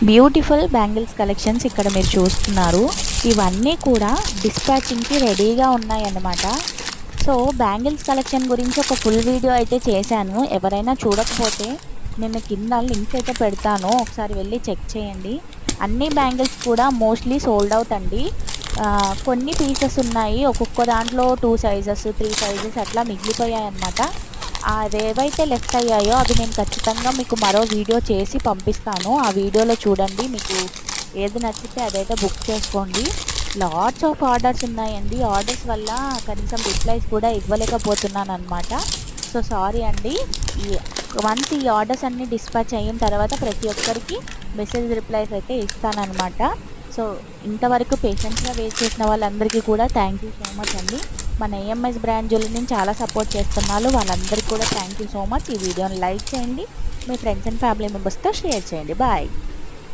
Beautiful bangles collections ఇక్కడ మీరు చూస్తున్నారు. ఇవన్నీ కూడా డిస్పాచింగ్కి రెడీగా ఉన్నాయన్నమాట. సో బ్యాంగిల్స్ కలెక్షన్ గురించి ఒక ఫుల్ వీడియో అయితే చేశాను. ఎవరైనా చూడకపోతే నేను కింద లింక్ అయితే పెడతాను, ఒకసారి వెళ్ళి చెక్ చేయండి. అన్ని బ్యాంగిల్స్ కూడా మోస్ట్లీ సోల్డ్ అవుట్ అండి. కొన్ని పీసెస్ ఉన్నాయి, ఒక్కొక్క దాంట్లో 2 సైజెస్ 3 సైజెస్ అట్లా మిగిలిపోయాయి అన్నమాట. అవేవైతే లెఫ్ట్ అయ్యాయో అవి నేను ఖచ్చితంగా మీకు మరో వీడియో చేసి పంపిస్తాను. ఆ వీడియోలో చూడండి, మీకు ఏది నచ్చితే అదైతే బుక్ చేసుకోండి. లాట్స్ ఆఫ్ ఆర్డర్స్ ఉన్నాయండి. ఆర్డర్స్ వల్ల కనీసం రిప్లైస్ కూడా ఇవ్వలేకపోతున్నాను అనమాట. సో సారీ అండి. వన్స్ ఈ ఆర్డర్స్ అన్నీ డిస్పాచ్ అయిన తర్వాత ప్రతి ఒక్కరికి మెసేజ్ రిప్లైస్ అయితే ఇస్తానన్నమాట. సో ఇంతవరకు పేషెంట్స్గా వెయిట్ చేసిన వాళ్ళందరికీ కూడా థ్యాంక్ యూ సో మచ్ అండి. మన ఏఎంఎస్ బ్రాండ్ జ్యువెలరీని చాలా సపోర్ట్ చేస్తున్నారు, వాళ్ళందరికీ కూడా థ్యాంక్ యూ సో మచ్. ఈ వీడియోని లైక్ చేయండి, మీ ఫ్రెండ్స్ అండ్ ఫ్యామిలీ మెంబర్స్తో షేర్ చేయండి. బాయ్.